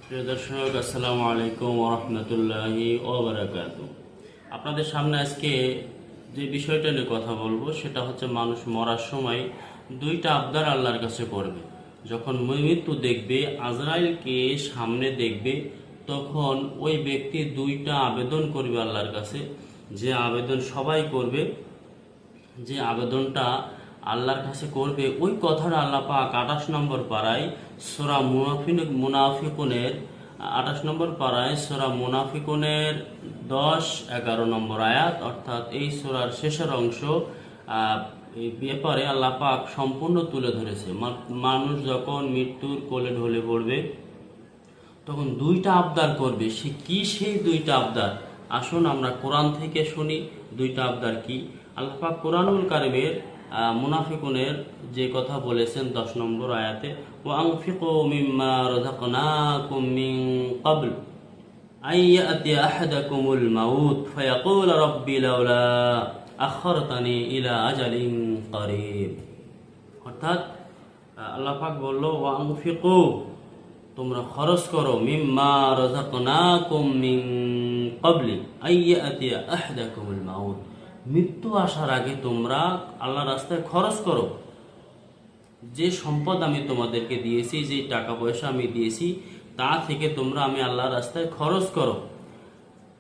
প্রিয় দর্শক, আসসালামু আলাইকুম ওয়া রাহমাতুল্লাহি ওয়া বারাকাতুহু। আপনাদের সামনে আজকে যে বিষয়টা নিয়ে কথা বলবো সেটা হচ্ছে মানুষ মরার সময় দুইটা আবদার আল্লাহর কাছে করবে। যখন মৃত্যু দেখবে, আজরাইলকে সামনে দেখবে, তখন ওই ব্যক্তি দুইটা আবেদন করবে আল্লাহর কাছে। যে আবেদন সবাই করবে, যে আবেদনটা আল্লাহর কাছে করবে, ওই কথাটা আল্লাহ পাক 28 নম্বর পারায় সূরা মুনাফিকুনের 28 নম্বর পারায় সূরা মুনাফিকুনের 10-11 নম্বর আয়াত, অর্থাৎ এই সূরার শেষের অংশ এই ব্যাপারে আল্লাহ পাক সম্পূর্ণ তুলে ধরেছে। মানুষ যখন মৃত্যুর কোলে ঢলে পড়বে তখন দুইটা আবদার করবে। সে কি সেই দুইটা আবদার? আসুন আমরা কোরআন থেকে শুনি দুইটা আবদার কি। আল্লাহ পাক কোরআনুল কারিমের মুনাফিকুনের যে কথা বলেছেন 10 নম্বর আয়াতে, ওয়া আনফিকু মিম্মা রাযাকনাকুম মিন ক্বাবল আইয়াতি আহাদাকুমুল মাউত ফায়াকুল রাব্বি লাউলা আখারতানি ইলা আজালিন করিব। অর্থাৎ আল্লাহ পাক বলল, ওয়া আনফিকু, তোমরা খরচ করো, মিম্মা রাযাকনাকুম মিন ক্বাবলি আইয়াতি আহাদাকুমুল মাউত, মৃত্যু আসার আগে তোমরা আল্লাহর রাস্তায় খরচ করো। যে সম্পদ আমি তোমাদেরকে দিয়েছি, যে টাকা পয়সা আমি দিয়েছি, তা থেকে তোমরা আমি আল্লাহর রাস্তায় খরচ করো।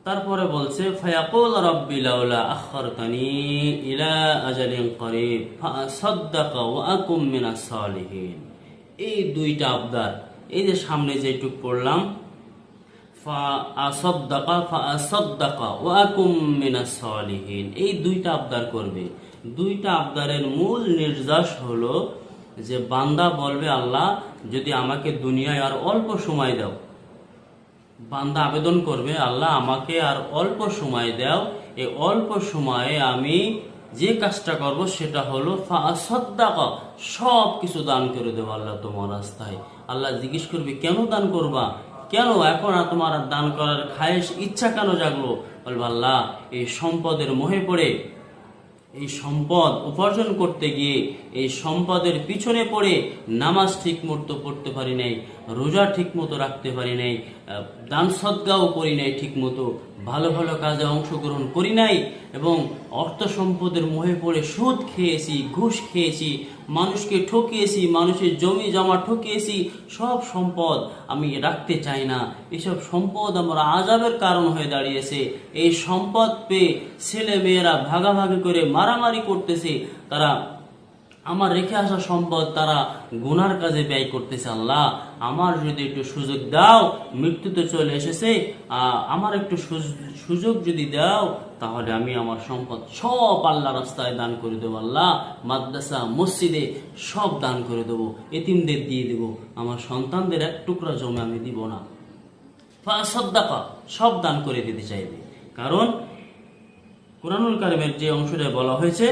তারপরে বলছে, ফায়াকুল রাব্বি লাউলা আখারতানি ইলা আজালিন করিব ফাসাদদাকা ওয়া আকুম মিনাস সালিহিন। এই দুইটা আবদার, এই যে সামনে যেটুক পড়লাম, এই দুইটা আবদার করবে। দুইটা আবদারের মূল নির্যাস হলো যে বান্দা বলবে, আল্লাহ যদি আমাকে দুনিয়ায় আর অল্প সময় দাও। বান্দা আবেদন করবে, আল্লাহ আমাকে আর অল্প সময় দাও, এই অল্প সময়ে আমি যে কাজটা করব সেটা হলো ফাসাদদাকা, সব কিছু দান করে দেবো আল্লাহ তোমার রাস্তায়। আল্লাহ জিজ্ঞেস করবে, কেন দান করবা? কেন এখন আর তোমার দান করার খায়েশ, ইচ্ছা কেন জাগলো? বলবো, আল্লাহ এই সম্পদের মোহে পড়ে, এই সম্পদ উপার্জন করতে গিয়ে এই সম্পদের পিছনে পড়ে নামাজ ঠিক মতো পড়তে পারি নাই, রোজা ঠিক মতো রাখতে পারি নাই, দান সদকাও করি নাই ঠিক মতো, ভালো ভালো কাজে অংশগ্রহণ করি নাই, এবং অর্থ সম্পদের মোহে পড়ে সুদ খেয়েছি, ঘুষ খেয়েছি, মানুষকে ঠকিয়েছি, মানুষের জমি জমা ঠকিয়েছি। সব সম্পদ আমি রাখতে চাই না। এসব সম্পদ আমার আযাবের কারণ হয়ে দাঁড়িয়েছে। এই সম্পদ পেয়ে ছেলে মেয়েরা ভাগাভাগি করে মারামারি করতেছে। তারা আমার রেখে আসা সম্পদ তারা গুনার কাজে ব্যয় করতেছে। আল্লাহ আমার যদি একটু সুযোগ দাও, মৃত্যু তো চলে এসেছে, আমার একটু সুযোগ যদি দাও, তাহলে আমি আমার সম্পদ সব আল্লাহ রাস্তায় দান করে দেবো। আল্লাহ মাদ্রাসা মসজিদে সব দান করে দেবো, এতিমদের দিয়ে দেবো, আমার সন্তানদের এক টুকরা জমি আমি দিব না। ফাসাদদাকা, সব দান করে দিতে চাইবে। কারণ কুরআনুল কারীমের যে অংশটা বলা হয়েছে,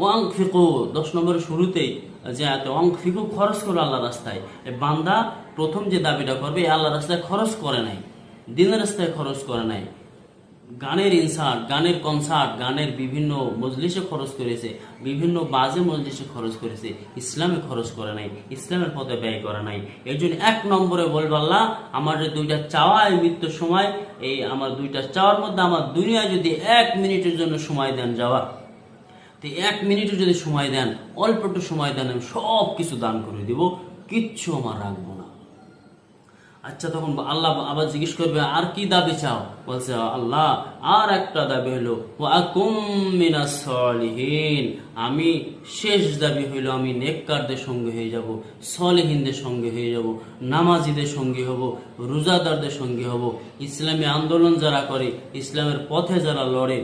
ওয়াংফিকু 10 নম্বরের শুরুতেই যে ওয়াংফিকু, খরচ করো আল্লাহ রাস্তায়। বান্দা প্রথম যে দাবিটা করবে, আল্লাহ রাস্তায় খরচ করে নাই, দিনের রাস্তায় খরচ করে নাই, গানের ইনসার্ট, গানের কনসার্ট, গানের বিভিন্ন মজলিসে খরচ করেছে, বিভিন্ন বাজে মজলিসে খরচ করেছে, ইসলামে খরচ করে নাই, ইসলামের পথে ব্যয় করে নাই। এর জন্য 1 নম্বরে বলবো, আল্লাহ আমার যে দুইটা চাওয়া, এই মৃত্যুর সময়, এই আমার দুইটা চাওয়ার মধ্যে আমার দুনিয়ায় যদি 1 মিনিটের জন্য সময় দেন যাওয়া, তো 1 মিনিটও যদি সময় দেন, অল্প একটু সময় দেন, আমি সব কিছু দান করে দিব, কিচ্ছু আমার রাখবো না। আচ্ছা, তখন আল্লাহ আবার জিজ্ঞেস করবে, আর কি দাবি চাও? বলছে, আল্লাহ আর একটা দাবি হলো, ওয়া আকুম মিনাস সালিহিন, আমি শেষ দাবি হইলো আমি নেককারদের সঙ্গে হয়ে যাব, সলিহিনদের সঙ্গে হয়ে যাব, নামাজিদের সঙ্গে হব, রোজাদারদের সঙ্গে হব, ইসলামী আন্দোলন যারা করে, ইসলামের পথে যারা লড়ে,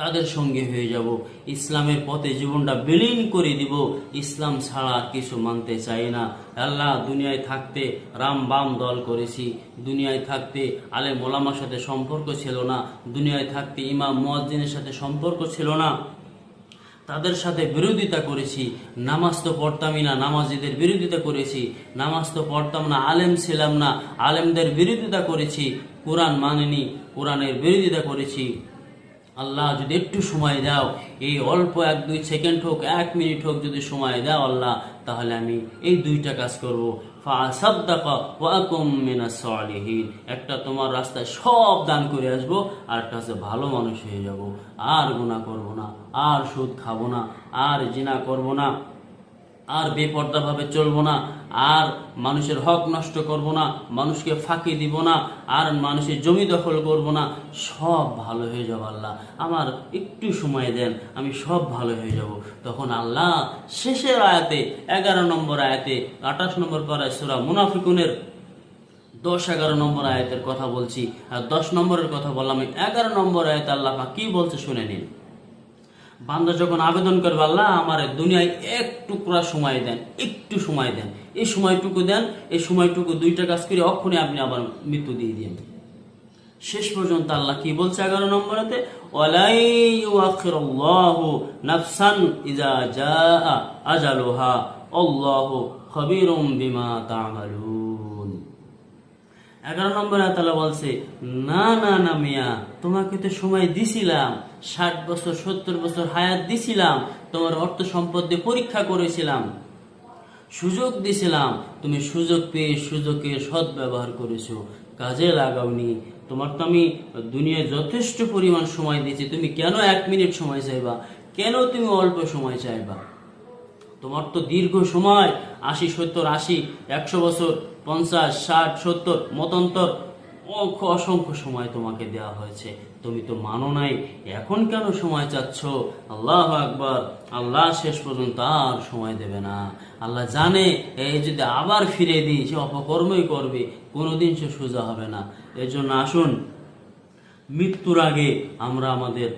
তাদের সঙ্গে হয়ে যাব, ইসলামের পথে জীবনটা বিলীন করে দিব, ইসলাম ছাড়া আর কিছু মানতে চাই না। আল্লাহ দুনিয়ায় থাকতে রাম বাম দল করেছি, দুনিয়ায় থাকতে আলেম ওলামার সাথে সম্পর্ক ছিল না, দুনিয়ায় থাকতে ইমাম মুয়াজ্জিনের সাথে সম্পর্ক ছিল না, তাদের সাথে বিরোধিতা করেছি। নামাজ তো পড়তামই না, নামাজিদের বিরোধিতা করেছি। নামাজ তো পড়তাম না, আলেম ছিলাম না, আলেমদের বিরোধিতা করেছি। কোরআন মানিনি, কোরআনের বিরোধিতা করেছি। আল্লাহ যদি একটু সময় দাও, এই অল্প 1-2 সেকেন্ড হোক, 1 মিনিট হোক, যদি সময় দাও আল্লাহ, তাহলে আমি এই দুইটা কাজ করব। ফাসাদ্দাকা ওয়া আকুম মিনাস সালিহিন, একটা তোমার রাস্তায় সব দান করে আসবো, আর একটা হচ্ছে ভালো মানুষ হয়ে যাব, আর গুনাহ করব না, আর সুদ খাবো না, আর জিনা করব না, আর বেপর্দাভাবে চলবো না, আর মানুষের হক নষ্ট করব না, মানুষকে ফাঁকি দিব না, আর মানুষের জমি দখল করব না, সব ভালো হয়ে যাব আল্লাহ, আমার একটু সময় দেন, আমি সব ভালো হয়ে যাব। তখন আল্লাহ শেষের আয়াতে 11 নম্বর আয়াতে 28 নম্বর পারায় সূরা মুনাফিকুনের 10-11 নম্বর আয়াতের কথা বলছি, আর 10 নম্বরের কথা বললাম। 11 নম্বর আয়াতে আল্লাহ পাক কি বলছে শুনে নিন। বান্দা যখন আবেদন করবে, আল্লাহ আমার দুনিয়ায় এক টুকরা সময় দেন, একটু সময় দেন, এই সময়টুকু দেন, এই সময়টুকু 2টা কাজ করে অক্ষণে আপনি আবার মৃত্যু দিয়ে দিন। শেষ পর্যন্ত আল্লাহ কি বলছে 11 নম্বরেতে, ওয়ালাই ইউআখিরুল্লাহু নাফসান ইজা জাআ আজালুহা আল্লাহু খাবীরুম বিমা তা'মালুন। 11 নম্বর আয়াত আল্লাহ বলছে, না না না মিয়া, তোমাকে তো সময় দিছিলাম, 60 বছর 70 বছর হায়াত দিছিলাম, তোমার অর্থ সম্পদ দিয়ে পরীক্ষা করেছিলাম, সুযোগ দিছিলাম, তুমি সুযোগ পেয়ে সুযোগের সদ্ব্যবহার করেছো, কাজে লাগাওনি। তোমার তো আমি দুনিয়ায় যথেষ্ট পরিমাণ সময় দিয়েছি, তুমি কেন 1 মিনিট সময় চাইবা, কেন তুমি অল্প সময় চাইবা? তোমার তো দীর্ঘ সময় 80 70 80 100 বছর 50 60 70 মতান্তর অসংখ্য সময় তোমাকে দেওয়া হয়েছে, তুমি তো মানো নাই, এখন কেন সময় চাচ্ছ? আল্লাহু আকবার। আল্লাহ শেষ পর্যন্ত আর সময় দেবে না। আল্লাহ জানে এই যদি আবার ফিরে দিই সে অপকর্মই করবে, কোনোদিন সে সোজা হবে না। এর জন্য আসুন মৃত্যুর আগে আমরা আমাদের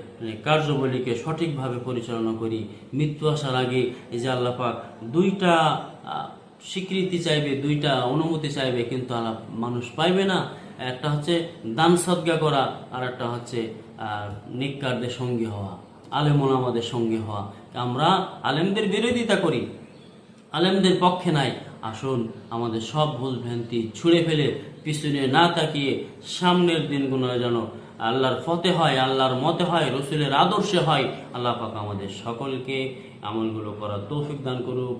কার্যাবলীকে সঠিকভাবে পরিচালনা করি। মৃত্যু আসার আগে এই যে আল্লাহ পাক 2টা স্বীকৃতি চাইবে, 2টা অনুমতি চাইবে, কিন্তু মানুষ পাইবে না। একটা হচ্ছে দান সদকা করা, আর একটা হচ্ছে নেককারদের সঙ্গী হওয়া, আলেম ওলামাদের সঙ্গী হওয়া। আমরা আলেমদের বিরোধিতা করি, আলেমদের পক্ষে নাই। আসুন আমাদের সব ভুল ভ্রান্তি ছুঁড়ে ফেলে পিছনে না তাকিয়ে সামনের দিনগুলো যেন আল্লাহর ফতে হয়, আল্লাহর মতে হয়, রসুলের আদর্শে হয়। আল্লাহ পাক আমাদের সকলকে আমলগুলো করার তৌফিক দান করুক।